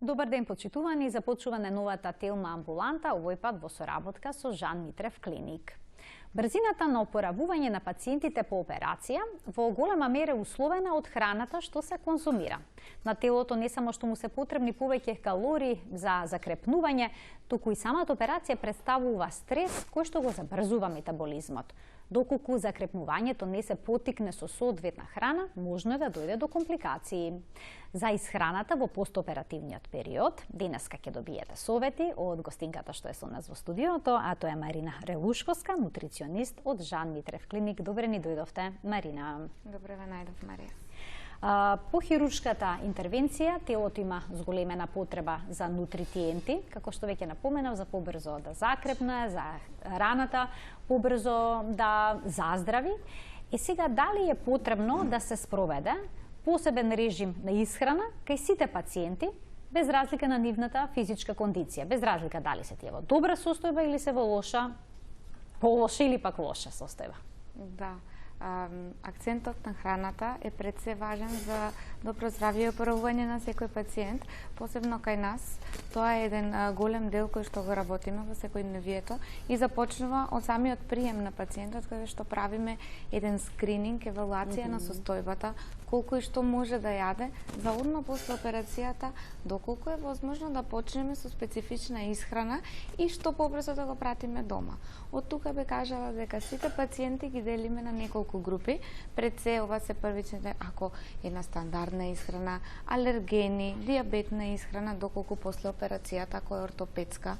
Добар ден, почитувани, започува новата Телма амбуланта, овој пат во соработка со Жан Митрев клиник. Брзината на опоравување на пациентите по операција во голема мера условена од храната што се конзумира. На телото не само што му се потребни повеќе калории за закрепнување, туку и самата операција представува стрес кој што го забрзува метаболизмот. Доколку закрепнувањето не се потикне со соодветна храна, можно е да дојде до компликации. За исхраната во постоперативниот период, денеска ќе добиете совети од гостинката што е со нас во студиото, а тоа е Марина Релушковска, нутриционист од Жан Митрев клиник. Добре ни дојдовте, Марина. Добре ве најдов, Марија. По хируршката интервенција, телото има зголемена потреба за нутритиенти, како што веќе напоменав, за побрзо да закрепне, за раната побрзо да заздрави. И сега, дали е потребно да се спроведе посебен режим на исхрана кај сите пациенти, без разлика на нивната физичка кондиција, без разлика дали се тие во добра состојба или се во лоша, полоша или пак лоша состојба? Да. Акцентот на храната е пред се важен за добро здравје и опоравување на секој пациент, посебно кај нас. Тоа е еден голем дел кој што го работиме во секојдневието и започнува од самиот прием на пациентот, каде што правиме еден скрининг, евалуација на состојбата, колку и што може да јаде, за одма после операцијата, доколку е возможно да почнеме со специфична исхрана и што побрзо да го пратиме дома. Од тука бе кажала дека сите пациенти ги делиме на неколку групи. Пред се ова се првичните, ако една стандардна исхрана, алергени, диабетна исхрана, доколку после операцијата која е ортопедска,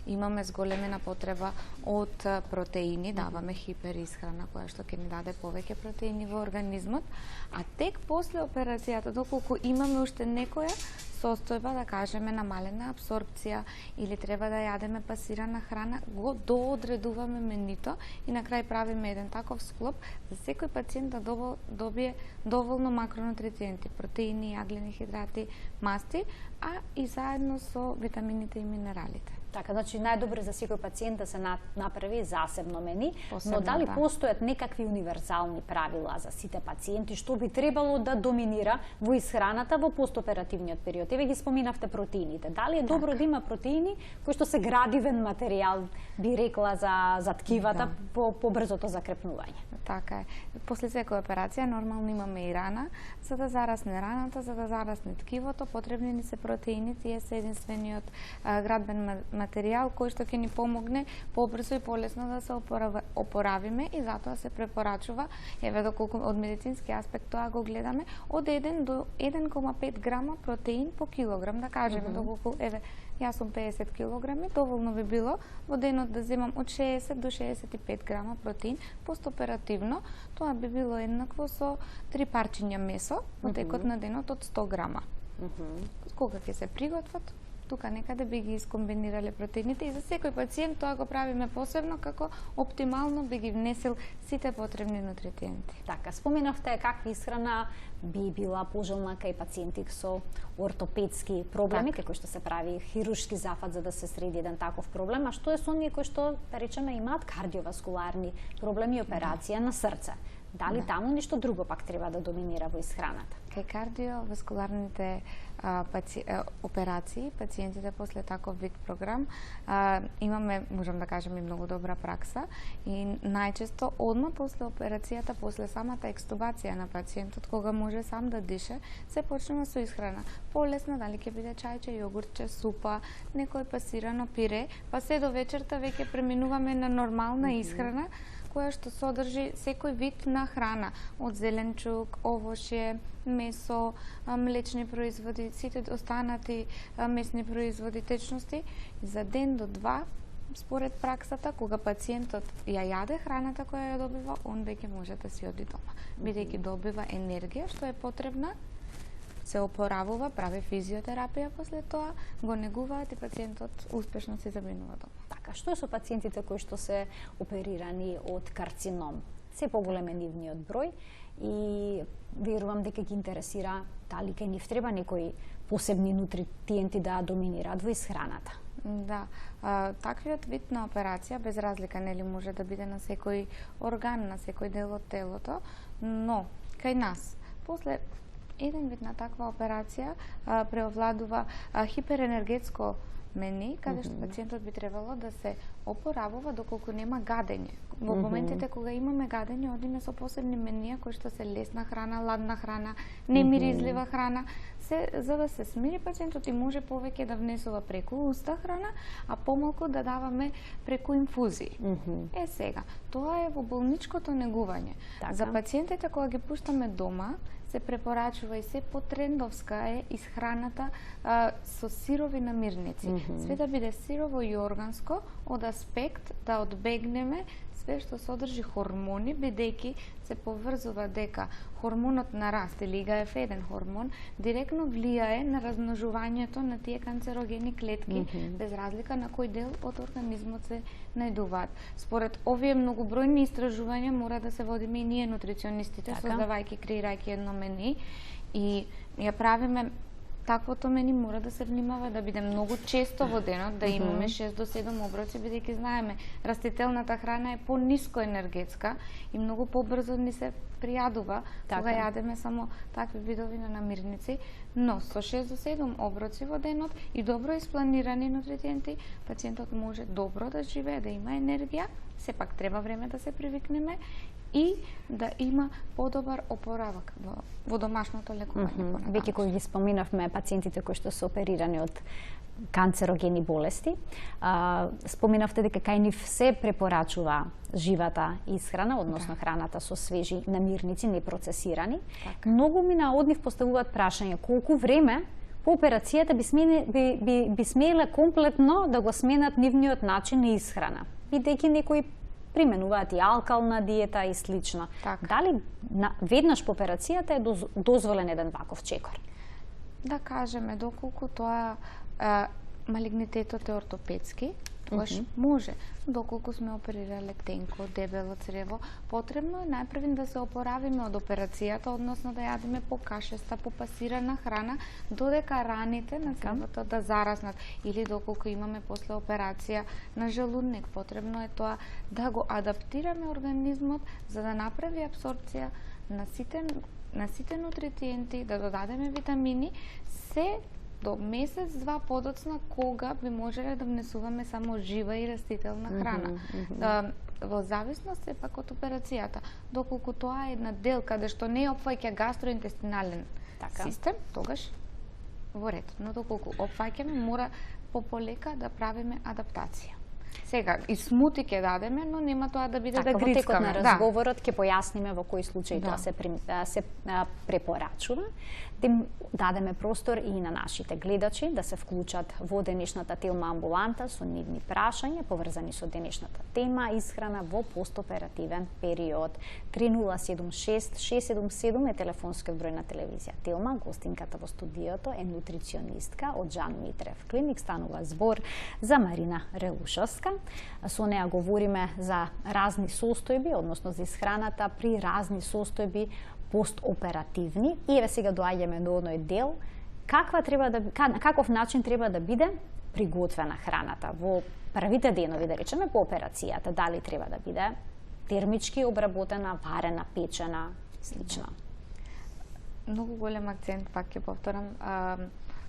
имаме зголемена потреба од протеини, даваме хиперисхрана која што ќе ни даде повеќе протеини во организмот, а тек после операцијата, доколку имаме уште некоја состојба, да кажеме, намалена абсорбција или треба да јадеме пасирана храна, го доодредуваме менито и на крај правиме еден таков склоп за секој пациент да добие доволно макронутриенти, протеини, јаглени хидрати, масти, а и заедно со витамините и минералите. Така, значи најдобро за секој пациент да се направи засебно мени, Посебно, но дали да. постојат некакви универзални правила за сите пациенти што би требало да доминира во исхраната во постоперативниот период? Еве ги споминавте протеините. Дали е добро да има протеини кои што се градивен материјал, би рекла, за ткивата по брзото закрепнување? Така е. После секоја операција нормално имаме и рана, за да зарасне раната, за да зарасне ткивото, потребни ни се протеини, тие се единствениот градбен материјал кој што ќе ни помогне побрзо и полесно да се опоравиме и затоа се препорачува, еве доколку од медицински аспект тоа го гледаме, од 1 до 1,5 грама протеин по килограм, да кажеме, доколку еве јас сум 50 килограми, доволно би било во денот да земам од 60 до 65 грама протеин постоперативно, тоа би било еднакво со 3 парчиња месо во текот на денот од 100 грама. Кога ќе се приготват, тука некаде би ги искомбинирале протеините и за секој пациент тоа го правиме посебно како оптимално би ги внесел сите потребни нутриенти. Така, споменавте каква исхрана би била пожелна кај пациенти со ортопедски проблеми, како што се прави хируршки зафат за да се среди еден таков проблем, а што е со оние кои што, да речеме, имаат кардиоваскуларни проблеми и операција на срце? Дали таму нешто друго пак треба да доминира во исхраната? Кај кардиоваскуларните операции, пациентите после таков вид програм, имаме, можам да кажем, и многу добра пракса и најчесто одма после операцијата, после самата екстубација на пациентот, кога може сам да дише, се почнува со исхрана. Полесна, дали ќе биде чајче, јогуртче, супа, некој пасирано пире, па се до вечерта веќе преминуваме на нормална исхрана, која што содржи секој вид на храна, од зеленчук, овошје, месо, млечни производи, сите останати месни производи, течности, за ден до два, според праксата, кога пациентот ја јаде храната која ја добива, он веќе може да си оди дома, бидејќи добива енергија што е потребна, се опоравува, прави физиотерапија после тоа, го негуваат и пациентот успешно се заминува дома. Така, што е со пациентите кои што се оперирани од карцином? Се поголем е нивниот број и верувам дека ги интересира дали кај нив треба некои посебни нутриенти да доминираат во исхраната. Да, таквиот вид на операција без разлика нели може да биде на секој орган, на секој дел од телото, но кај нас после Еден вид на таква операција преовладува хиперенергетско мени, каде што пациентот би требало да се опоравува доколку нема гадење. Во моментите кога имаме гадење, одиме со посебни менија кои што се лесна храна, ладна храна, немиризлива храна, за да се смири пациентот и може повеќе да внесува преку уста храна, а помалку да даваме преку инфузии. Сега, тоа е во болничкото негување. За пациентите кога ги пуштаме дома, се препорачува и се потрендовска е исхраната со сирови намирници. Све да биде сирово и органско, од аспект да одбегнеме све што содржи хормони, бидејќи се поврзува дека хормонот на раст или IGF-1 хормон директно влијае на размножувањето на тие канцерогени клетки, без разлика на кој дел од организмот се најдуваат. Според овие многобројни истражувања мора да се водиме и ние нутриционистите, создавајќи, креирајќи едно мени и ја правиме. Таквото мени мора да се внимава да биде многу често во денот, да имаме 6 до 7 оброци, бидејќи знаеме растителната храна е пониско енергетска и многу побрзо ни се пријадува кога јадеме само такви видови на намирници, но со 6 до 7 оброци во денот и добро испланирани нутриенти, пациентот може добро да живее, да има енергија, сепак треба време да се привикнеме и да има подобар опоравак во домашното лекување. Веќе кои ги споминавме пациентите кои што се оперирани од канцерогени болести, споминавте дека кај нив се препорачува живата исхрана, односно храната со свежи намирници, непроцесирани. Многу мина од нив поставуваат прашање колку време по операцијата би смеле комплетно да го сменат нивниот начин на исхрана, бидејќи некои применуваат и алкална диета и слично. Дали веднаш по операцијата е дозволен еден ваков чекор? Да кажеме, доколку тоа малигнитетот е ортопедски, тогаш може. Доколку сме оперирале тенко, дебело црево, потребно е најпрвин да се опоравиме од операцијата, односно да јадеме покашеста, попасирана храна, додека раните на цревото да зараснат. Или доколку имаме после операција на желудник, потребно е тоа да го адаптираме организмот за да направи апсорбција на сите нутриенти, да додадеме витамини, се до месец-два подоцна кога би можеле да внесуваме само жива и растителна храна. Во зависност сепак од операцијата, доколку тоа е една дел каде што не опфаќа гастроинтестинален систем, тогаш во ред. Но доколку опфаќаме, мора пополека да правиме адаптација. Сега, и смути ќе дадеме, но нема тоа да биде да грицкаме. Во текот на разговорот ќе појасниме во кои случаи тоа се препорачува. Да им дадеме простор и на нашите гледачи да се вклучат во денешната Телма амбуланта со нивни прашања поврзани со денешната тема исхрана во постоперативен период. 3076-677 е телефонскиот број на телевизија Телма. Гостинката во студиото е нутриционистка од Жан Митрев клиник. Станува збор за Марина Реушовска. Со неа говориме за разни состојби, односно за исхраната при разни состојби постоперативни. И еве сега доаѓаме до оној дел на каков начин треба да биде приготвена храната во првите денови, да речеме, по операцијата. Дали треба да биде термички обработена, варена, печена, слично. Многу голем акцент, пак ќе повторам,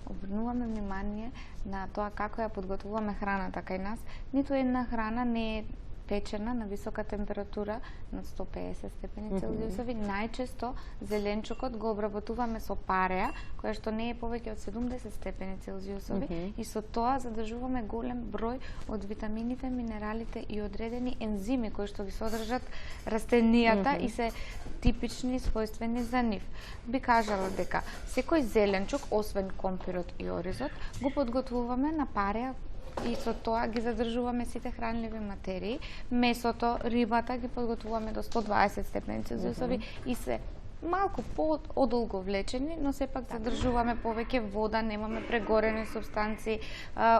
обрнуваме внимание на тоа како ја подготвуваме храната кај нас. Ниту една храна не е печена на висока температура над 150 степени Целзиусови. Најчесто зеленчукот го обработуваме со пареа, која што не е повеќе од 70 степени Целзиусови и со тоа задржуваме голем број од витамините, минералите и одредени ензими кои што ги содржат растенијата и се типични својствени за нив. Би кажала дека секој зеленчук, освен компирот и оризот, го подготвуваме на пареа и со тоа ги задржуваме сите хранливи материи. Месото, рибата ги подготвуваме до 120 степени Целзиусови и се малку по-одолго влечени, но сепак задржуваме повеќе вода, немаме прегорени субстанции,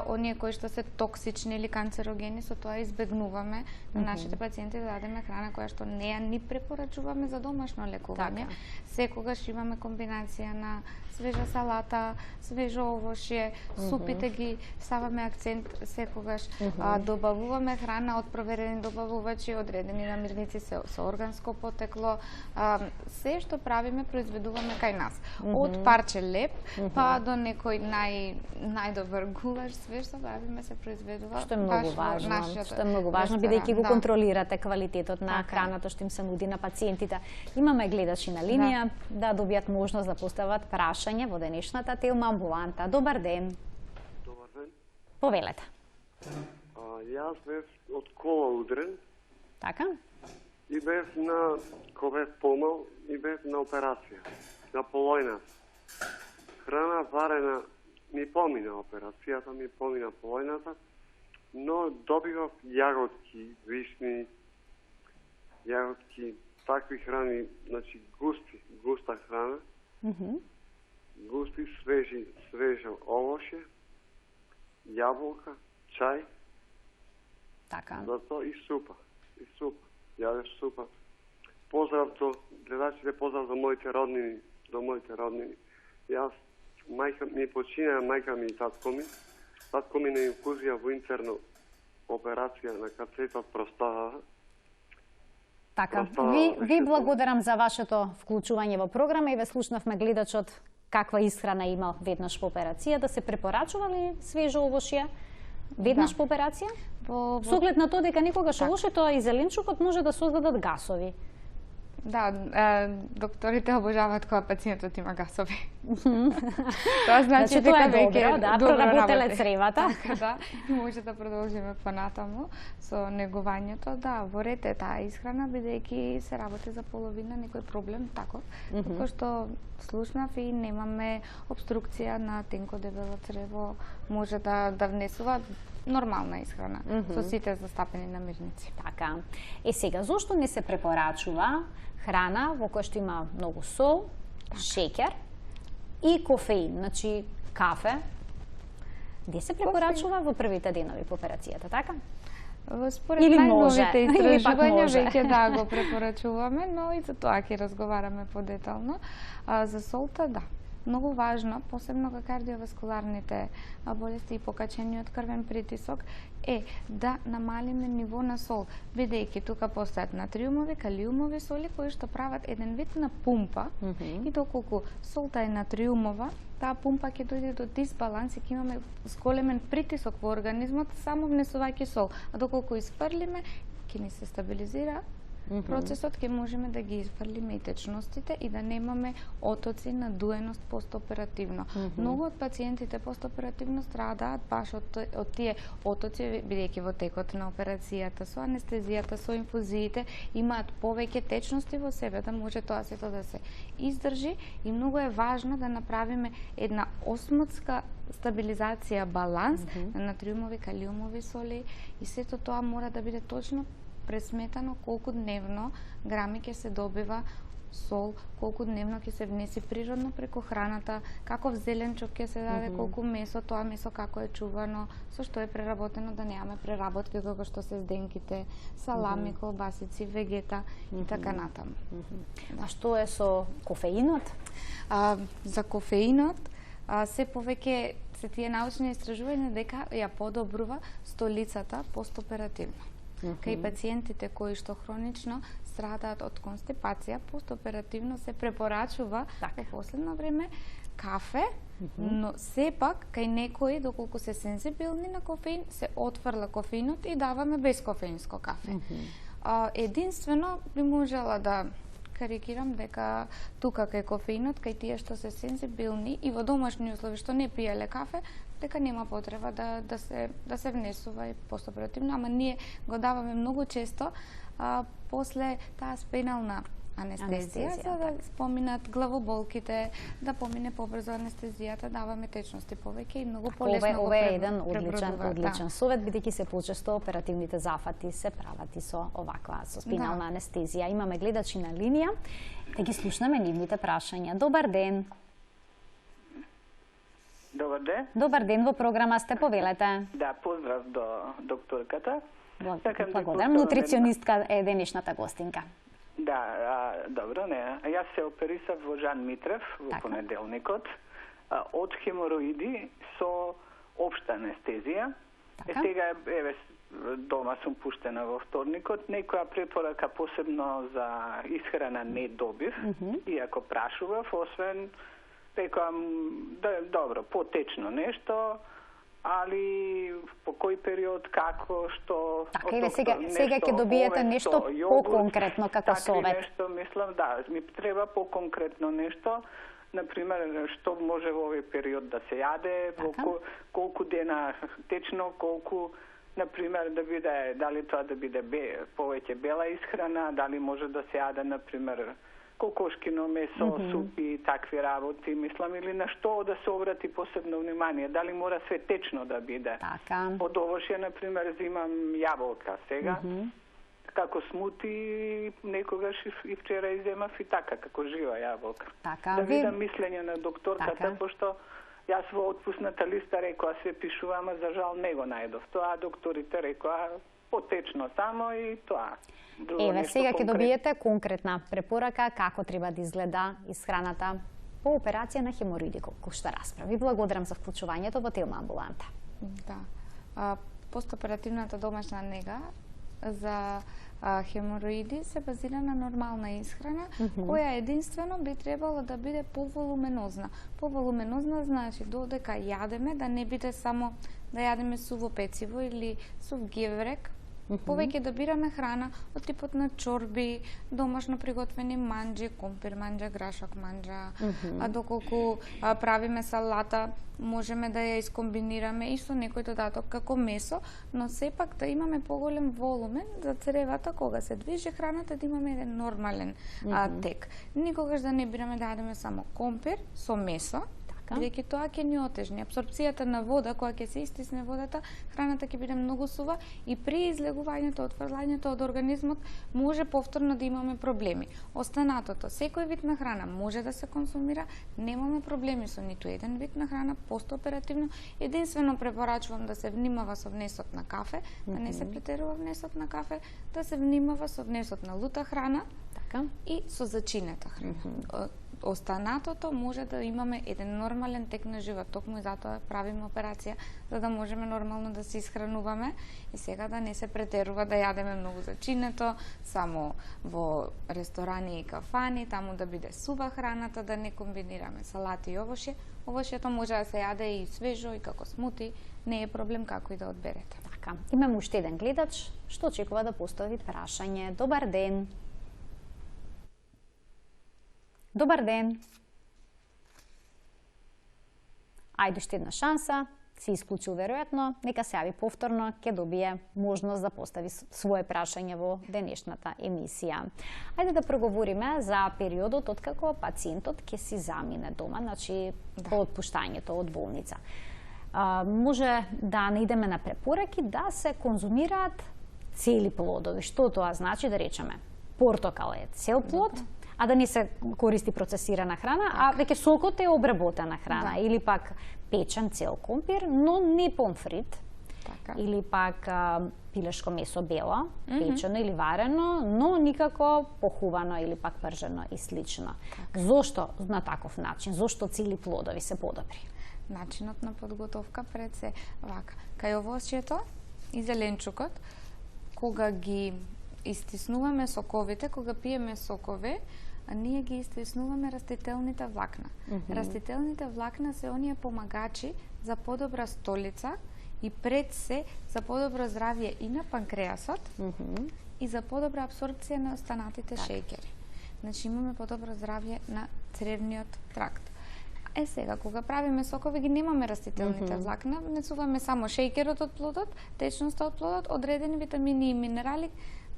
оние кои што се токсични или канцерогени, со тоа избегнуваме на нашите пациенти да дадеме храна која што не ја ни препорачуваме за домашно лекување. Секогаш имаме комбинација на свежа салата, свежо овошје, супите ги ставаме акцент секогаш, добавуваме храна од проверени добавувачи, одредени намирници со органско потекло, се што правиме, произведуваме кај нас. Од парче леп, па до некој најдобар гулаш, све што правиме се произведува што е многу важно, што е многу важно, бидејќи го контролирате квалитетот на храната што им се нуди на пациентите. Имаме гледачи на линија да добијат можност да постават прашање во денешната Телма амбуланта. Добар ден. Добар ден. Повелете. Јас бев од кола удрен. Така? И бев кога бев помал, и бев на операција, на полојната. Храна варена ми помина операцијата, ми помина полојната, но добивав јаготки, вишни, јаготки, такви храни, значи густа храна, густи, свежо овоше, јаболка, чај, Така. зато и супа. Јадеш супа. Поздрав до гледачите, поздрав до моите роднини. Јас, мајка ми почина, мајка ми и татко ми. Татко ми на инфузија во интерно операција на кацетот простатата. Така, ви благодарам за вашето вклучување во програма и ве слушнавме гледачот каква исхрана имал веднаш по операција, да се препорачува ли свежо овошје веднаш по операција? Со оглед на тоа дека никогаш овошето и зеленчукот може да создадат гасови. Да, докторите обожаваат кога пациентот има гасови. Тоа значи дека веќе проработеле цревата. Така, да, може да продолжиме понатаму со негувањето. Да, во ред е таа исхрана, бидејќи се работи за половина некој проблем таков, како што слушнав и немаме обструкција на тенко дебело црево, може да внесува нормална исхрана со сите застапени намирници. Така. Сега, зошто не се препорачува храна во која што има многу сол, шеќер и кофеин, значи кафе? Де се препорачува во првите денови по операцијата, така? Според најновите истражувања веќе да го препорачуваме, но и за тоа ќе разговараме подетално. За солта, да. Многу важно, посебно кога кардиоваскуларните болести и покачениот крвен притисок, е да намалиме ниво на сол, бидејќи тука постојат натриумови, калиумови соли кои што прават еден вид на пумпа и доколку солта е натриумова, таа пумпа ќе дојде до дисбаланс и ќе имаме зголемен притисок во организмот само внесувајќи сол, а доколку испрлиме, ќе ни се стабилизира процесот, ќе можеме да ги изфрлиме и течностите и да немаме отоци на дуеност постоперативно. Многу од пациентите постоперативно страдаат баш од тие отоци, бидејќи во текот на операцијата, со анестезијата, со инфузиите, имаат повеќе течности во себе, да може тоа сето да се издржи и многу е важно да направиме една осмотска стабилизација, баланс на натриумови, калиумови соли и сето тоа мора да биде точно пресметано колку дневно грами ќе се добива сол, колку дневно ќе се внеси природно преку храната, каков зеленчук ќе се даде, колку месо, тоа месо како е чувано, со што е преработено, да немаме преработки како што се зденките, салами, колбасици, вегета и така натаму. А што е со кофеинот? За кофеинот се повеќе се тие научни истражувања дека ја подобрува столицата постоперативно. Кај пациентите кои што хронично страдаат од констипација, постоперативно се препорачува во последно време кафе, но сепак кај некои, доколку се сензибилни на кофеин, се отфрла кофеинот и даваме безкофеинско кафе. Единствено би можела да карикирам дека тука кај кофеинот, кај тие што се сензибилни и во домашни услови што не пиеле кафе, дека нема потреба да се внесува и постоперативно, ама ние го даваме многу често после таа спинална анестезија, за да поминат главоболките, да помине побрзо анестезијата, даваме течности повеќе и многу полесно го пребродува. Ова е еден одличен совет, бидејќи се почесто оперативните зафати се прават и со оваква, со спинална анестезија. Имаме гледачи на линија, да ги слушнеме нивните прашања. Добар ден. Добар ден. Добар ден, во програма сте, повелете. Да, поздрав до докторката. Благодарам, нутриционистка е денешната гостинка. Да, добро, не. Јас се оперисав во Жан Митрев во понеделникот од хемороиди со општа анестезија. Сега, дома сум пуштена во вторникот. Некоја препорака посебно за исхрана не добив, иако прашував, освен рекам добро, потечно нешто, али по кој период, како, што... Така, или сега ќе добиете нешто по-конкретно како совет? Нешто, мислам, да, ми треба по-конкретно нешто. Например, што може во овој период да се јаде, колку дена течно, колку, например, да биде, дали тоа да биде повеќе бела исхрана, дали може да се јаде, например, кокошкино месо, супи, такви работи, мислам, или на што да се обрати посебно внимание, дали мора све течно да биде. Така. Од овошје, например, зимам јаболка сега, како смути, некогаш и вчера иземав и така, како жива јаболка. Така, да видам мислење на докторката, пошто јас во отпусната листа рекоа се пишува, ама за жал не го најдов. Тоа докторите рекоа потечно само и тоа. Еве, сега ќе добиете конкретна препорака како треба да изгледа исхраната по операција на хемороиди, колку што расправи. Благодарам за вклучувањето во Телма амбуланта. Да. Постоперативната домашна нега за хемороиди се базира на нормална исхрана, која единствено би требало да биде поволуменозна. Поволуменозна значи додека јадеме да не биде само да јадеме суво пециво или сув геврек, повеќе да бираме храна од типот на чорби, домашно приготвени манџи, компир манџа, грашак манџа, а доколку правиме салата, можеме да ја искомбинираме и со некој додаток како месо, но сепак да имаме поголем волумен за цревата кога се движи храната, да имаме еден нормален тек. Никогаш да не бираме да јадеме само компир со месо, бидејќи тоа ќе ни отежни. Апсорбцијата на вода, кога ќе се истисне водата, храната ќе биде многу сува и при излегувањето, отфрлањето од организмот може повторно да имаме проблеми. Останатото, секој вид на храна може да се консумира, немаме проблеми со ниту еден вид на храна, постоперативно. Единствено препорачувам да се внимава со внесот на кафе, да не се претерува внесот на кафе, да се внимава со внесот на лута храна и со зачинета храна. Останатото може да имаме еден нормален тек на живот, токму и затоа правиме операција, за да можеме нормално да се исхрануваме и сега да не се претерува да јадеме многу зачинето, само во ресторани и кафани, таму да биде сува храната, да не комбинираме салати и овошје. Овошјето може да се јаде и свежо и како смути, не е проблем како и да одберете. Така, имаме уште еден гледач што очекува да постави прашање. Добар ден. Добар ден. Ајде уште една шанса, се исклучил веројатно, нека се јави повторно, ќе добие можност да постави свое прашање во денешната емисија. Ајде да проговориме за периодот откако пациентот ќе си замине дома, значи по отпуштањето од болница. Може да наидеме на препораки да се конзумираат цели плодови. Што тоа значи, да речеме? Портокал е цел плод, а да не се користи процесирана храна, а веќе сокот е обработена храна, или пак печен цел компир, но не помфрит, или пак пилешко месо бело, печено или варено, но никако похувано или пак пржено и слично. Зошто на таков начин? Зошто цели плодови се подобри? Начинот на подготовка пред се вака. Кај овошјето и зеленчукот, кога ги истиснуваме соковите, кога пиеме сокови, а ние ги истиснуваме растителните влакна. Растителните влакна се оние помагачи за подобра столица и пред се за подобро здравје и на панкреасот и за подобра апсорбција на останатите шеќери. Значи имаме подобро здравје на цревниот тракт. Сега, кога правиме сокови, ги немаме растителните влакна, внесуваме само шеќерот од плодот, течноста од плодот, одредени витамини и минерали,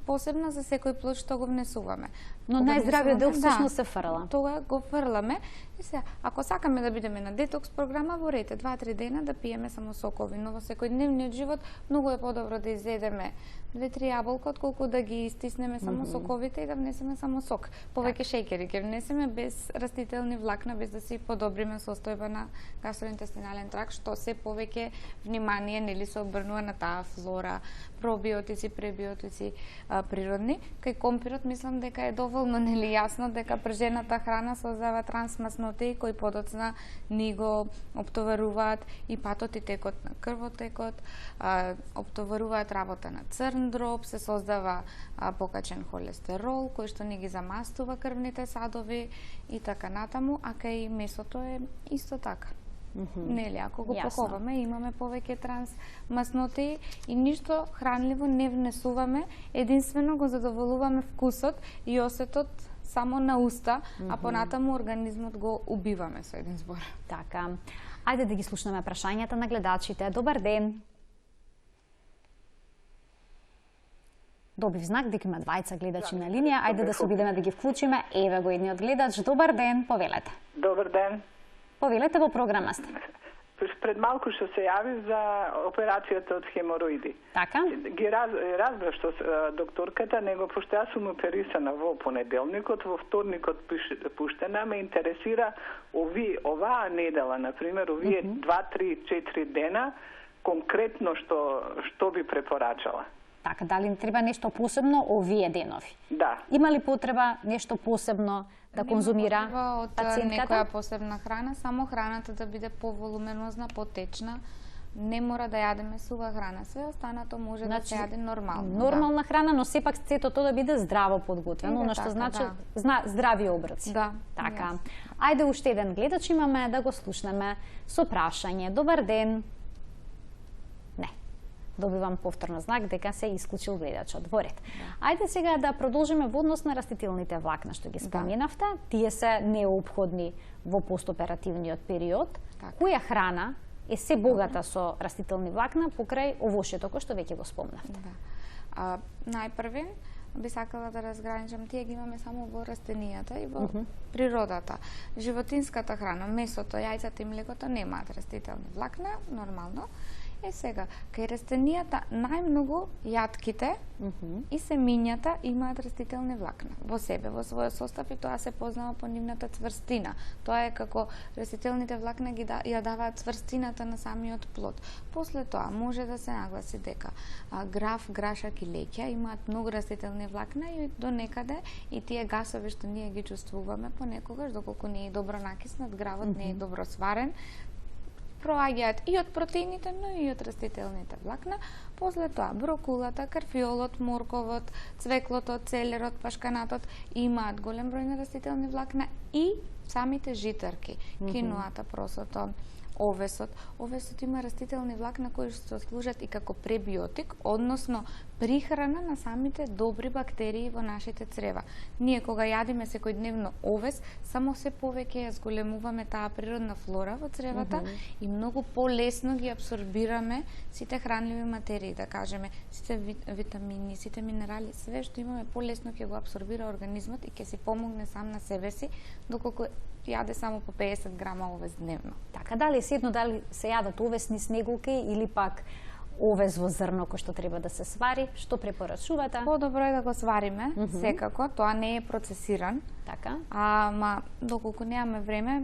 посебно за секој плод што го внесуваме. Но најздравиот дел всушност се фрла. Тоа го фрламе. И сега, ако сакаме да бидеме на детокс програма, во ред 2-3 дена да пиеме само сокови, но во секојдневниот живот многу е подобро да изедеме 2-3 јаболка, отколку да ги истиснеме само соковите и да внесеме само сок. Повеќе шеќери ќе внесеме без растителни влакна, без да си подобриме состојба на гастроинтестинален тракт, што се повеќе внимание нели се обрнува на таа флора, пробиотици, пребиотици, природни. Кај компирот мислам дека е доволно нели јасно дека пржената храна создава трансмаснотеи кои подоцна ни го оптоваруваат и патот и текот на крвотекот, оптоваруваат работа на црн дроб, се создава покачен холестерол кој што ни ги замастува крвните садови и така натаму, а кај месото е исто така. Нели, ако го поховаме, имаме повеќе трансмаснотеи и ништо хранливо не внесуваме, единствено го задоволуваме вкусот и осетот само на уста, а понатаму организмот го убиваме со еден збор. Така. Ајде да ги слушнеме прашањата на гледачите. Добар ден. Добив знак дека има двајца гледачи на линија. Ајде да се обидеме да ги вклучиме. Еве го едниот гледач. Добар ден, повелете. Добар ден. Повелете, во програма сте. Пред малку што се јави за операцијата од хемороиди. Така? Ги разбрав што докторката, него пошто јас сум оперисана во понеделникот, во вторникот пуштена, ме интересира оваа недела, например, овие 2, 3, 4 дена, конкретно што би препорачала. Така, дали треба нешто посебно овие денови? Да. Има ли потреба нешто посебно да конзумира пациентката? Некоја посебна храна, само храната да биде поволуменозна, потечна. Не мора да јадеме сува храна, све останато може да се јаде нормално. Нормална храна, но сепак сето тоа да биде здраво подготвено, но што значи здрави оброци. Да. Така. Ајде уште еден гледач имаме да го слушнеме со прашање. Добар ден. Добивам повторно знак дека се исклучил гледачот. Во ред. Ајде сега да продолжиме во однос на растителните влакна што ги споменавте. Тие се неопходни во постоперативниот период. Која храна е се богата со растителни влакна покрај овошјето кој што веќе го спомнавте? Најпрви би сакала да разграничам, тие ги имаме само во растенијата и во природата. Животинската храна, месото, јајцата и млекото немаат растителни влакна, нормално. Сега, кај растенијата најмногу јатките и семињата имаат растителни влакна во себе, во својот состав, и тоа се познава по нивната цврстина. Тоа е како растителните влакна ја даваат цврстината на самиот плод. После тоа може да се нагласи дека граф, грашак и леќа имаат многу растителни влакна и до некаде и тие гасови што ние ги чувствуваме понекогаш, доколку не е добро накиснат, гравот не е добро сварен, проаѓаат и од протеините, но и од растителните влакна. После тоа брокулата, карфиолот, морковот, цвеклото, целерот, пашканатот имаат голем број на растителни влакна и самите житарки, киноата, просото, овесот. Овесот има растителни влакна кои што служат и како пребиотик, односно прихрана на самите добри бактерии во нашите црева. Ние кога јадиме секојдневно овес, само се повеќе ја зголемуваме таа природна флора во цревата и многу полесно ги апсорбираме сите хранливи материи, да кажеме, сите витамини, сите минерали, све што имаме полесно ќе го апсорбира организмот и ќе си помогне сам на себе си, доколку јаде само по 50 грама овес дневно. Така, дали се јадат овесни снеголки или пак овес во зрно кој што треба да се свари, што препорачувате? Подобро е да го свариме, секако, тоа не е процесиран. Така. Ама доколку немаме време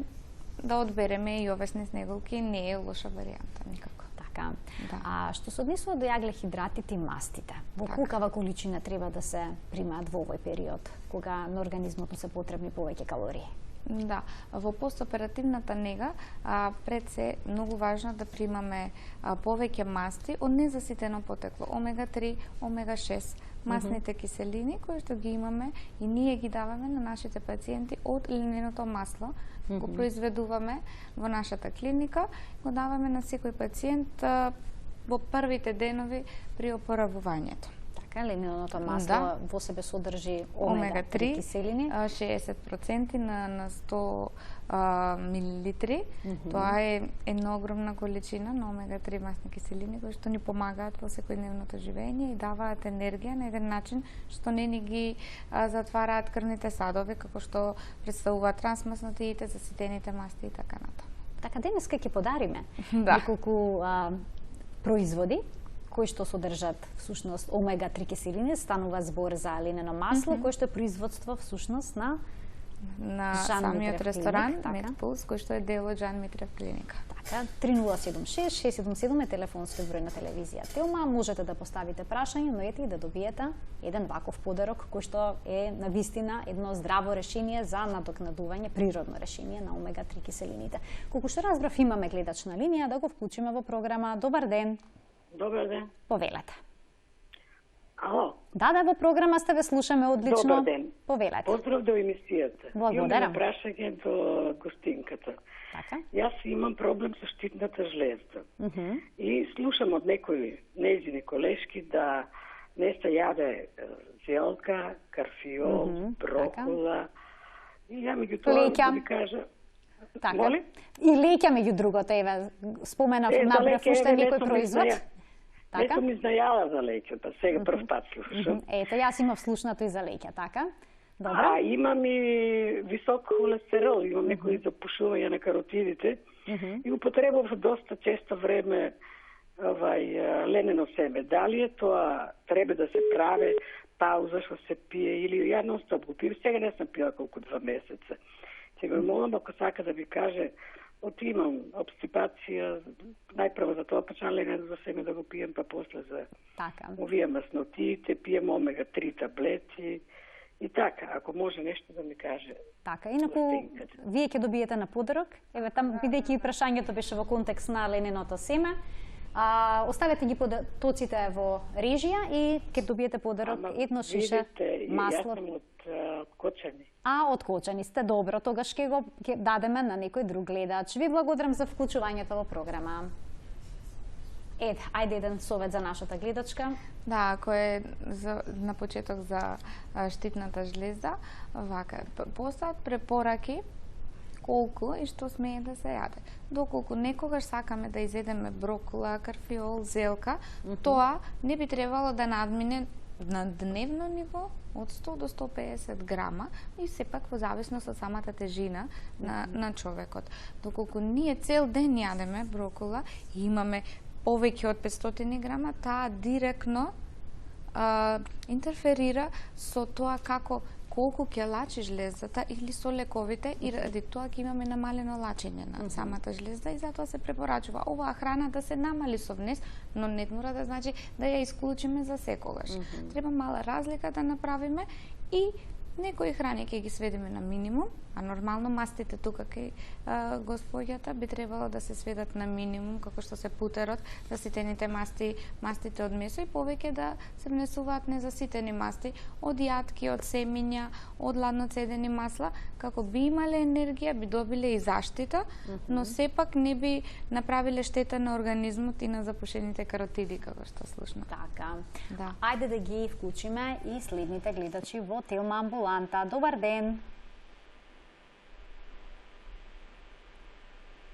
да одбереме и овесни снеголки, не е лоша варијанта никако. Така. Да. А што се однесува до јаглехидратите и мастите, во колкава количина треба да се примаат во овој период, кога на организмот му се потребни повеќе калории? Да, во постоперативната нега пред се многу важно да примаме повеќе масти од незаситено потекло, омега-3, омега-6, масните киселини кои што ги имаме и ние ги даваме на нашите пациенти од лененото масло, го произведуваме во нашата клиника, го даваме на секој пациент во првите денови при опоравувањето. Лененото масло во себе содржи омега-3 киселини, 60% на 100 милилитри. Тоа е една огромна количина на омега-3 масни киселини кои што ни помагаат во секојдневното живење и даваат енергија на еден начин што не ни ги затвараат крвните садови, како што представуваат трансмаснотиите, заситените масти и така натаму. Така, денеска ќе подариме неколку производи кои што содржат всушност омега-3 киселини, станува збор за ленено масло, кој што е производство всушност на на Жан самиот Митрев ресторан клиник, така. Медпулс, кој што е дел од Жан Митрев клиника. Така, 3076-677 е телефонски број на телевизија Телма. Можете да поставите прашање, но ете и да добиете еден ваков подарок кој што е на вистина едно здраво решение за надокнадување, природно решение на омега-3 киселините. Колку што разбрав, имаме гледач на линија, да го вклучиме во програма. Добар ден. Добар ден. Повелете. Ало. Да, во програма сте, ве слушаме одлично. Добар ден. Повелете. Поздрав до емисијата. Благодарам. Имам прашање до гостинката. Така. Јас имам проблем со штитната жлезда. И слушам од некои нејзини колешки да не се јаде зелка, карфиол, брокола. И ја меѓутоа да ви кажа... Така. Моли? И леќа меѓу другото, еве, споменав набрав уште некој производ. Не сум изнајала за леќата, сега прв пат слушам. Ето, јас имав слушнато и за леќа, така? Добро. А имам и висок холестерол, имам некои запушување на каротидите и употребав доста често време ленено семе. Дали е тоа треба да се прави пауза што се пие или ја нон-стоп го пием, сега не сум пила колку 2 месеца. Сега молам ако сака да ви каже, имам обстипација, најпрво за тоа почнам ленено за семе да го пием, па после за овие маснотиите, пием омега-3 таблети. И така, ако може нешто да ми каже. Така, инаку вие ќе добиете на подарок. Еве там, бидејќи прашањето беше во контекст на лененото семе, оставете ги потоците во режија и ќе добиете подарок едно шише масло. Јас сум од Кочани. Од Кочани сте, добро, тогаш ќе го дадеме на некој друг гледач. Ви благодарам за вклучувањето во програма. Ајде еден совет за нашата гледачка. Да, ако е на почеток за штитната жлезда, вака, постојат препораки колку и што смее да се јаде. Доколку некогаш сакаме да изедеме брокола, карфиол, зелка, тоа не би требало да надмине на дневно ниво од 100 до 150 грама и сепак во зависност од самата тежина на човекот. Доколку ние цел ден јадеме брокола и имаме повеќе од 500 грама, таа директно интерферира со тоа колку ќе лачи жлездата или со лековите и ради тоа ќе имаме намалено лачење на самата жлезда и затоа се препорачува оваа храна да се намали со внес, но не мора да значи да ја исклучиме за секогаш. Треба мала разлика да направиме и некои храни ќе ги сведеме на минимум, а нормално мастите тука кај господјата би требало да се сведат на минимум, како што се путерот, заситените мастите од месо и повеќе да се внесуваат незаситени масти од јатки, од семиња, од ладно цедени масла, како би имале енергија, би добиле и заштита, но сепак не би направиле штета на организмот и на запушените каротиди, како што слушна. Така. Да. Ајде да ги вклучиме и следните гледачи во Телма амбуланта. Добар ден.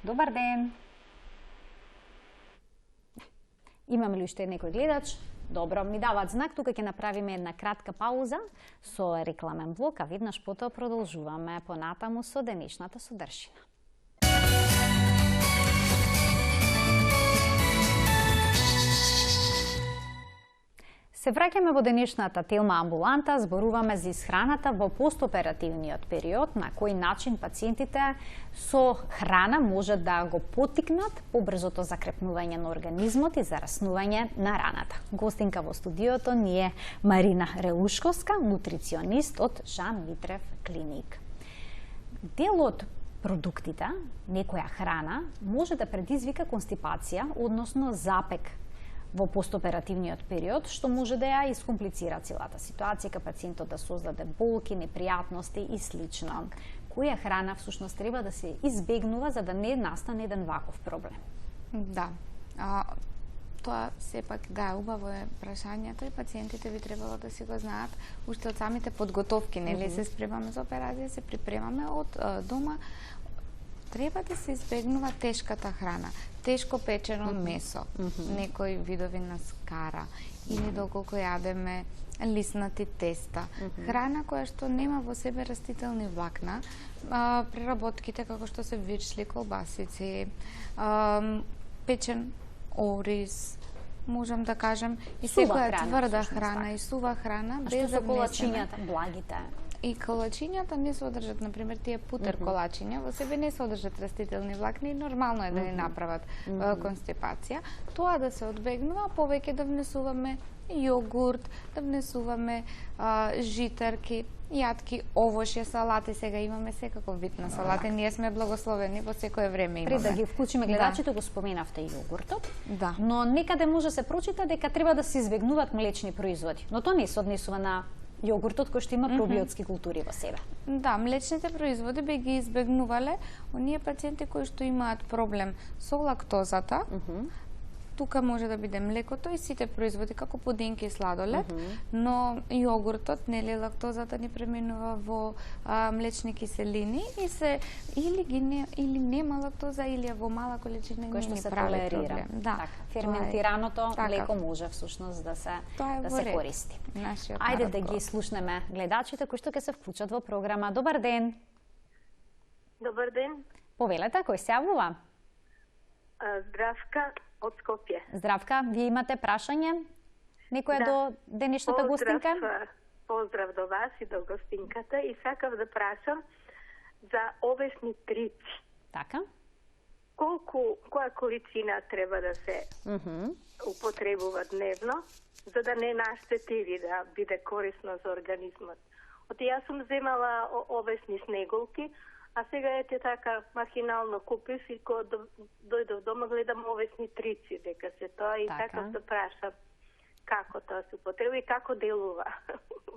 Добар ден. Имаме ли уште некој гледач? Добро, ми даваат знак, тука ќе направиме една кратка пауза со рекламен блок, а веднаш потоа продолжуваме понатаму со денешната содржина. Се враќаме во денешната Телма амбуланта, зборуваме за исхраната во постоперативниот период, на кој начин пациентите со храна можат да го поттикнат побрзото закрепнување на организмот и зараснување на раната. Гостинка во студиото ни е Марина Реушковска, нутриционист од Жан Митрев клиник. Дел од продуктите, некоја храна, може да предизвика констипација, односно запек во постоперативниот период, што може да ја искомплицира целата ситуација, кај пациентот да создаде болки, непријатности и слично. Која храна всушност треба да се избегнува за да не настане еден ваков проблем? Да. Тоа сепак да, убаво е прашањето и пациентите би требало да си го знаат уште од самите подготовки, нели се спремаме за операција, се припремаме од дома. Треба да се избегнува тешката храна, тешко печено месо, некои видови на скара или доколку јадеме лиснати теста. Храна која што нема во себе растителни влакна, преработките како што се виршли, колбасици, печен ориз, можам да кажам, и секоја тврда храна и сува храна без да внесеме. Колачињата, благите? и колачињата не содржат, например, тие путер колачиња, во себе не содржат растителни влакни и нормално е да ни направат констипација. Тоа да се одбегнува, повеќе да внесуваме јогурт, да внесуваме житарки, јатки, овошје, салати. Сега имаме секаков вид на салати. Ние сме благословени во секое време имаме. Пред да ги вклучиме гледачите, го споменавте јогуртот. Да. Но некаде може се прочита дека треба да се избегнуваат млечни производи. Но тоа не се однесува на јогуртот кој што има пробиотски култури во себе. Да, млечните производи би ги избегнувале оние пациенти кои што имаат проблем со лактозата. Тука може да биде млекото и сите производи како пудинки и сладолед, но јогуртот, нели, лактозата ни преминува во млечни киселини и се или нема лактоза или е во мала количина кој што не се прави толерира. проблем. Да, така, ферментираното така. млеко може всушност да се ред. користи. Нашиот Ајде народ да ги слушнеме гледачите кои што ќе се вклучат во програма. Добар ден. Добар ден. Повелете, кој се јавува? Здравка од Скопје. Здравка, вие имате прашање? Некоја до денешната гостинка? Поздрав до вас и до гостинката и сакав да прашам за овесни трици. Така. Која количина треба да се употребува дневно, за да не наштети да биде корисно за организмот? Јас сум земала овесни снеголки, а сега ете така махинално купив и кога дојдов дома гледам овесни трици дека се тоа и така да прашам како тоа се употреба и како делува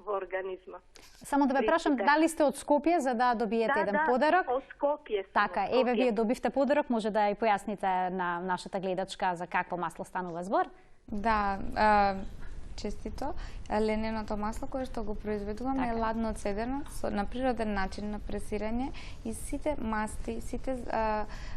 во организма. Само да ве прашам, дали сте од Скопје за да добиете еден подарок? Да, од Скопје сум. Така, еве вие добивте подарок, може да ја појасните на нашата гледачка за какво масло станува збор? Да, честито. Лененото масло кое што го произведуваме е ладно цедено на природен начин на пресирање и сите масти, сите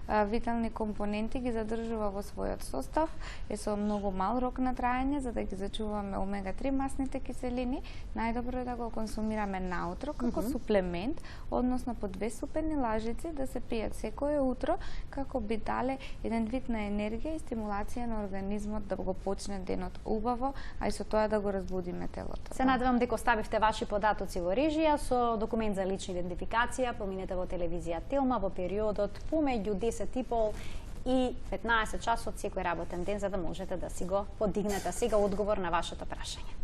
витални компоненти ги задржува во својот состав, е со многу мал рок на траење за да ги зачуваме омега-3 масните киселини. Најдобро е да го консумираме наутро како суплемент, односно по 2 супени лажици да се пијат секое утро како би дале еден вид на енергија и стимулација на организмот да го почне денот убаво, а и со тоа да го разбудиме телото. Се надевам дека оставивте ваши податоци во режија со документ за лична идентификација, поминете во телевизија Телма во периодот помеѓу 10:30 и 15 часот секој работен ден за да можете да си го подигнете сега одговор на вашето прашање.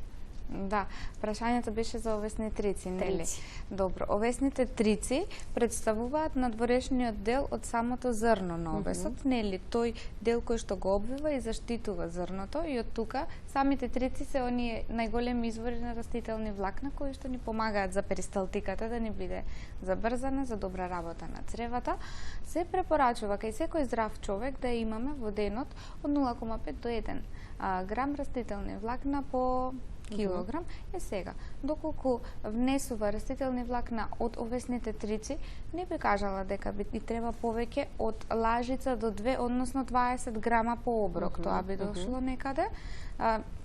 Да, прашањето беше за овесни трици, нели? Добро, овесните трици представуваат надворешниот дел од самото зрно на овесот, нели? Тој дел кој што го обвива и заштитува зрното и од тука самите трици се оние најголеми извори на растителни влакна кои што ни помагаат за перисталтиката да ни биде забрзана, за добра работа на цревата. Се препорачува кај секој здрав човек да имаме во денот од 0,5 до 1 грам растителни влакна по килограм. Е сега, доколку внесува растителни влакна од овесните трици, не би кажала дека би треба повеќе од лажица до 2, односно 20 грама по оброк. Тоа би дошло некаде,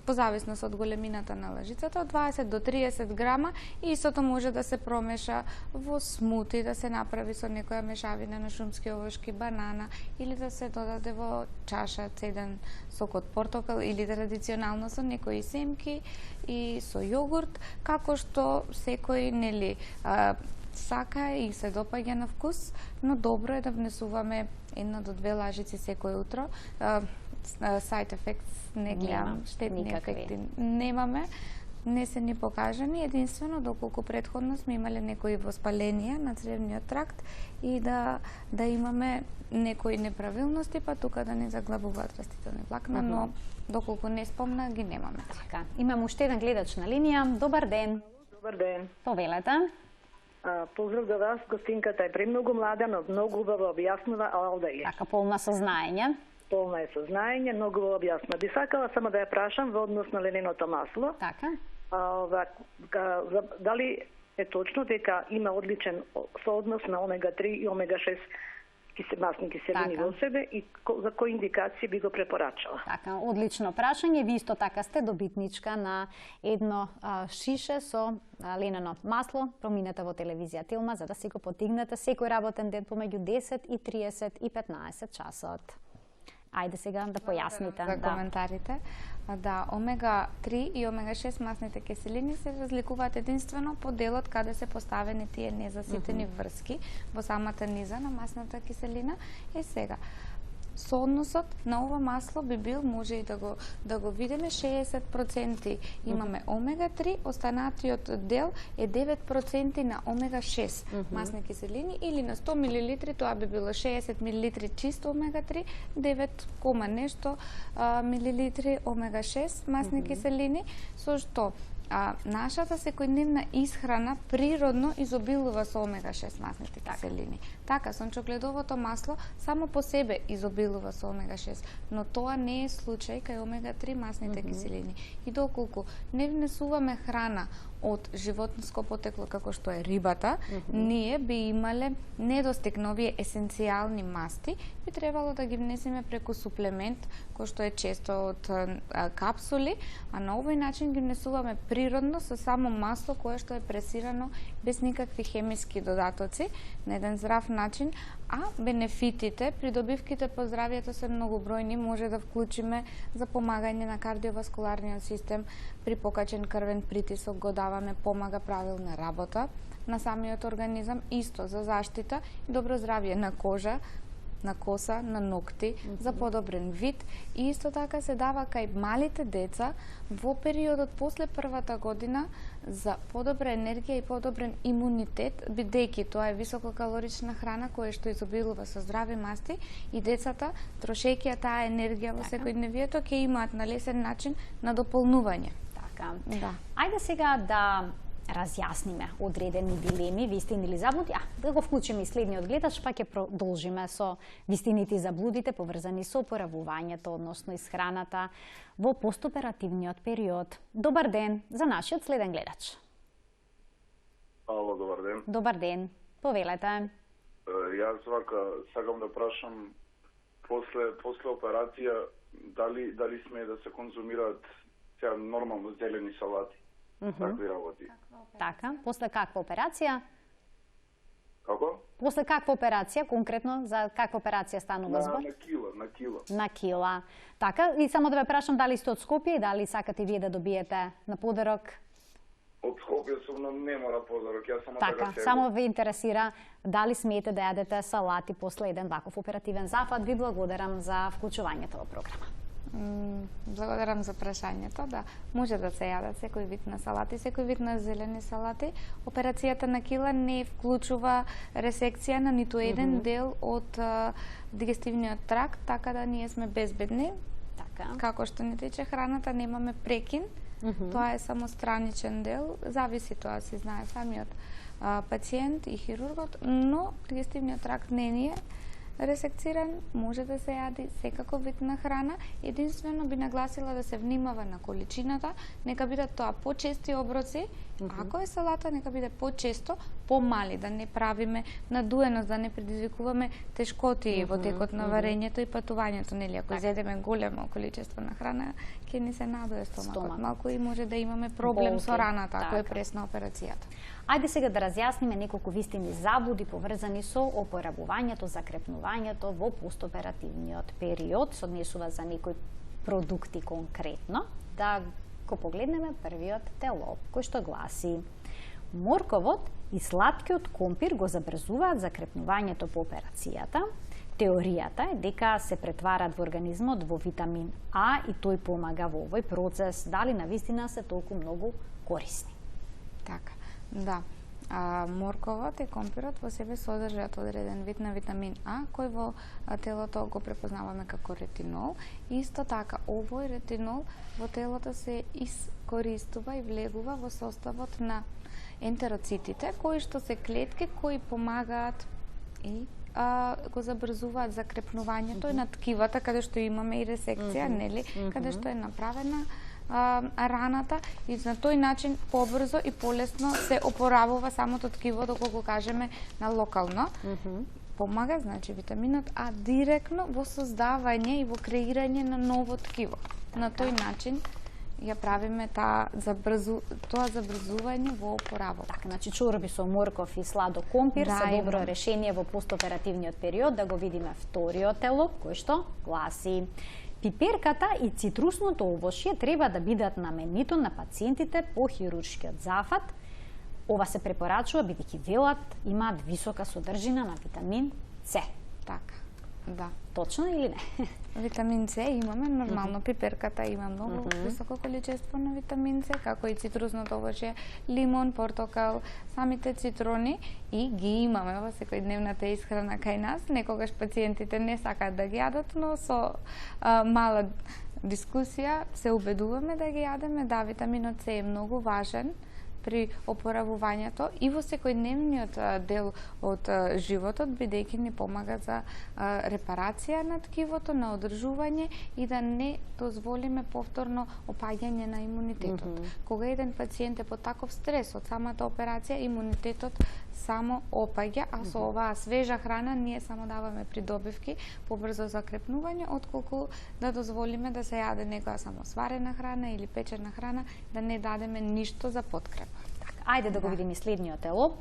по зависност од големината на лажицата, од 20 до 30 грама и истото може да се промеша во смути, да се направи со некоја мешавина на шумски овошки, банана или да се додаде во чаша цеден сок од портокал или традиционално со некои семки и со јогурт, како што секој, нели, сака и се допаѓа на вкус, но добро е да внесуваме 1 до 2 лажици секој утро. Side effects не гледам, штетни ефекти немаме, не се ни покажани, единствено доколку предходно сме имале некои воспаленија на цревниот тракт и да имаме некои неправилности, па тука да не заглабуваат растителни влакна, но доколку не спомна, ги немаме. Така, имам уште еден гледач на линија. Добар ден. Добар ден. Повелете. Поздрав до вас, гостинката е премногу млада, но многу убаво објаснува Алда е. Така, полна сознаење. Полна е сознаење, многу објасна. Би сакала само да ја прашам во однос на лененото масло. Така. Дали е точно дека има одличен сооднос на омега-3 и омега-6 масни киселини во себе и за кои индикации би го препорачала? Така, одлично прашање. Ви исто така сте добитничка на едно шише со ленено масло. Проминете во телевизија Телма за да си го потигнете секој работен ден помеѓу 10:30 и 15 часот. Ајде сега да појасните. За коментарите. Да, омега 3 и омега 6 масните киселини се разликуваат единствено по делот каде се поставени тие незаситени врски во самата низа на масната киселина. И сега, соодносот на ова масло би бил, може и да го видиме, 60% имаме омега 3, останатиот дел е 9% на омега 6 масни киселини, или на 100 мл тоа би било 60 мл чисто омега 3, 9, нешто милилитри омега 6 масни киселини, со што нашата секојдневна исхрана природно изобилува со омега 6 масните киселини. Така, сончогледовото масло само по себе изобилува со омега 6, но тоа не е случај кај омега 3 масните киселини. И доколку не внесуваме храна од животинско потекло како што е рибата, ние би имале недостиг на овие есенцијални масти, би требало да ги внесеме преку суплемент, кој што е често од капсули, а на овој начин ги внесуваме природно со само масло кое што е пресирано без никакви хемиски додатоци, на еден здрав начин, а бенефитите, придобивките по здравието се многобројни, може да вклучиме за помагање на кардиоваскуларниот систем, при покачен крвен притисок го даваме, помага правилна работа на самиот организам, исто за заштита и добро здравје на кожа, на коса, на ногти, за подобрен вид, и исто така се дава кај малите деца во периодот после првата година за подобра енергија и подобрен имунитет, бидејќи тоа е висококалорична храна која што изобилува со здрави масти, и децата, трошејќи таа енергија во секојдневието, ќе имаат на лесен начин на дополнување. Така. Да. Ајде сега да разјасниме одредени дилеми, вистини или заблуди. Да го вклучиме и следниот гледач, па ќе продолжиме со вистините и заблудите поврзани со опоравувањето, односно исхраната во постоперативниот период. Добар ден за нашиот следен гледач. Ало, добар ден. Добар ден. Повелете. Јас сакам да прашам, после операција, дали сме да се конзумираат сега нормално зелени салати? Такви работи. Така, после каква операција? Како? После каква операција, конкретно, за каква операција станува збор? На кила. На кила. Така, и само да ве прашам дали сте од Скопје и дали сакате вие да добиете на подарок? Од Скопје сум, но не мора подарок, јас само така сега. Само ве интересира дали смеете да јадете салати после еден ваков оперативен зафат. Ви благодарам за вклучувањето во програма. Благодарам за прашањето. Да, може да се јадат секој вид на салати, секој вид на зелени салати. Операцијата на кила не вклучува ресекција на ниту еден дел од дигестивниот тракт, така да ние сме безбедни. Така. Како што ни тече храната, немаме прекин. Тоа е само страничен дел, зависи, тоа си знае самиот пациент и хирургот, но дигестивниот тракт не ни е ресекциран, може да се јади секаков вид на храна. Единствено би нагласила да се внимава на количината, нека бидат тоа почести оброци, ако е салата, нека биде почесто, помали, да не правиме надуеност, да не предизвикуваме тешкоти во текот на варењето и патувањето, нели, ако зедеме големо количество на храна, ќе ни се надуе стомакот малку и може да имаме проблем со раната, ако е пресна операцијата. Ајде сега да разјасниме неколку вистини заблуди поврзани со опоравувањето, закрепнувањето во постоперативниот период, се однесува за некои продукти конкретно. Да го погледнеме првиот делов, кој што гласи: морковот и сладкиот компир го забрзуваат закрепнувањето по операцијата. Теоријата е дека се претварат во организмот во витамин А и тој помага во овој процес. Дали навистина се толку многу корисни? Така. Да, морковот и компирот во себе содржат одреден вид на витамин А, кој во телото го препознаваме како ретинол. Исто така, овој ретинол во телото се искористува и влегува во составот на ентероцитите, кои што се клетки кои помагаат и го забрзуваат закрепнувањето на ткивата, каде што имаме и ресекција, нели, каде што е направена раната, и на тој начин побрзо и полесно се опоравува самото ткиво, доколку кажеме на локално. Помага, значи, витаминот А директно во создавање и во креирање на ново ткиво. На тој начин ја правиме тоа забрзување во опоравок. Така, значи чорби со морков и сладо компир се добро решение во постоперативниот период. Да го видиме вториот елок, кој што гласи: пиперката и цитрусното овошје треба да бидат на менито на пациентите по хируршкиот зафат. Ова се препорачува бидејќи велат имаат висока содржина на витамин С. Така, да. Точно или не? Витамин С имаме, нормално пиперката има многу високо количество на витамин С, како и цитрусното овошје, лимон, портокал, самите цитрони, и ги имаме во секојдневната исхрана кај нас. Некогаш пациентите не сакаат да ги јадат, но со мала дискусија се убедуваме да ги јадеме. Да, витаминот С е многу важен при опоравувањето и во секојдневниот дел од животот, бидејќи ни помага за репарација на ткивото, на одржување и да не дозволиме повторно опаѓање на имунитетот. Кога еден пациент е под таков стрес од самата операција, имунитетот само опаѓа, а со оваа свежа храна ние само даваме придобивки побрзо закрепнување, отколку да дозволиме да се јаде некоја само сварена храна или печена храна, да не дадеме ништо за подкрепа. Ајде да го видиме следниот елоп.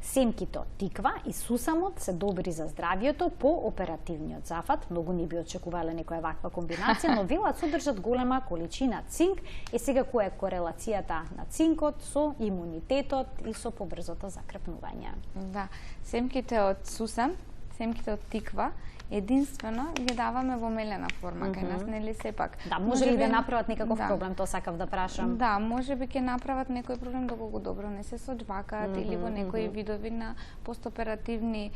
Семките од тиква и сусамот се добри за здравието по оперативниот зафат. Многу не би очекувале некоја ваква комбинација, но велат содржат голема количина цинк. И сега која е корелацијата на цинкот со имунитетот и со побрзото закрепнување? Да, семките од сусам, семките од тиква, единствено ги даваме во мелена форма кај нас, нели сепак. Да, може ли да направат некаков проблем, тоа сакав да прашам. Да, може би ќе направат некој проблем доколку добро не се соџвакаат или во некои видови на постоперативни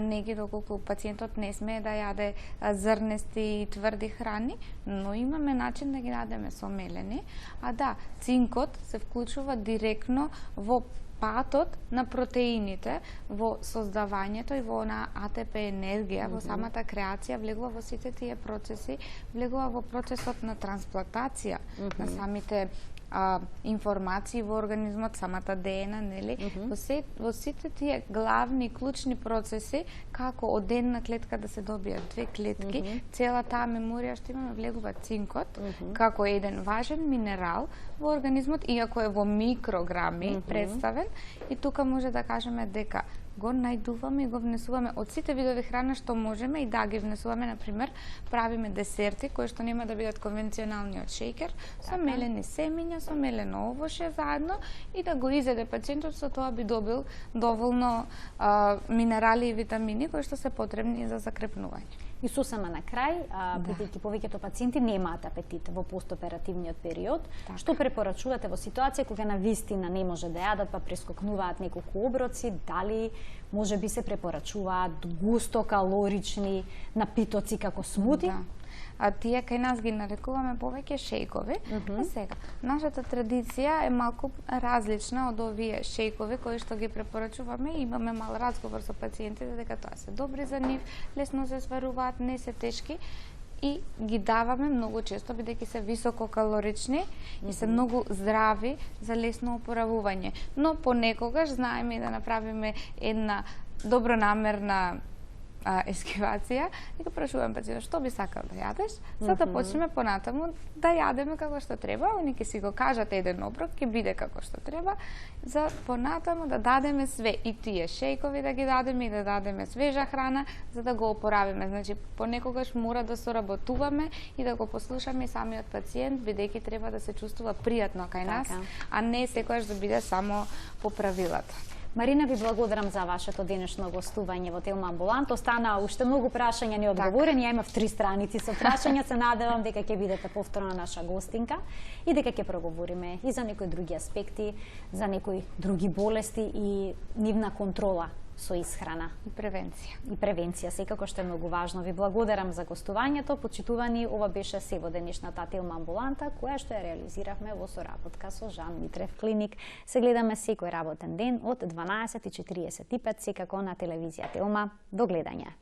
неги, доколку пациентот не смее да јаде зрнести и тврди храни, но имаме начин да ги дадеме со мелени. А да, цинкот се вклучува директно во патот на протеините, во создавањето и во она АТП енергија, во самата креација, влегува во сите тие процеси, влегува во процесот на трансплантација на самите информации во организмот, самата ДНК, нели? Во сите тие главни клучни процеси, како од една клетка да се добијат две клетки, цела таа меморија што имаме, влегува цинкот како еден важен минерал во организмот, иако е во микрограми представен, и тука може да кажеме дека го најдуваме и го внесуваме од сите видови храна што можеме, и да ги внесуваме, например, правиме десерти кои што нема да бидат конвенционални од шејкер, со мелени семиња, со мелено овошје заедно, и да го изеде пациентот, со тоа би добил доволно минерали и витамини кои што се потребни за закрепнување. И сосема на крај, бидејќи повеќето пациенти немаат апетит во постоперативниот период, што препорачувате во ситуација кога на вистина не може да јадат, па прескокнуваат неколку оброци, дали може би се препорачуваат густо калорични напитоци како смути? А тие кај нас ги нарекуваме повеќе шејкови. А сега, нашата традиција е малку различна од овие шејкови кои што ги препорачуваме. Имаме мал разговор со пациентите дека тоа се добри за нив, лесно се сваруваат, не се тешки, и ги даваме многу често бидејќи се високо калорични и се многу здрави за лесно опоравување. Но понекогаш знаеме и да направиме една добронамерна ескивација и го прашуваме пациентот што би сакал да јадеш, за да почнеме понатаму да јадеме како што треба. Они ќе си го кажат еден оброк, ќе биде како што треба, за понатаму да дадеме све, и тие шејкови да ги дадеме, и да дадеме свежа храна за да го опоравиме. Значи понекогаш мора да соработуваме и да го послушаме самиот пациент, бидејќи треба да се чувствува пријатно кај нас, а не секогаш да биде само по правилата. Марина, ви благодарам за вашето денешно гостување во Телма Амбулант. Останаа уште многу прашања неодговорени. Ја имав 3 страници со прашања. Се надевам дека ќе бидете повторно наша гостинка и дека ќе проговориме и за некои други аспекти, за некои други болести и нивна контрола со исхрана. И превенција. И превенција, секако што е многу важно. Ви благодарам за гостувањето. Почитувани, ова беше се во денешната Телма Амбуланта, која што ја реализиравме во соработка со Жан Митрев Клиник. Се гледаме секој работен ден од 12:45 секако на телевизија Телма. До гледање.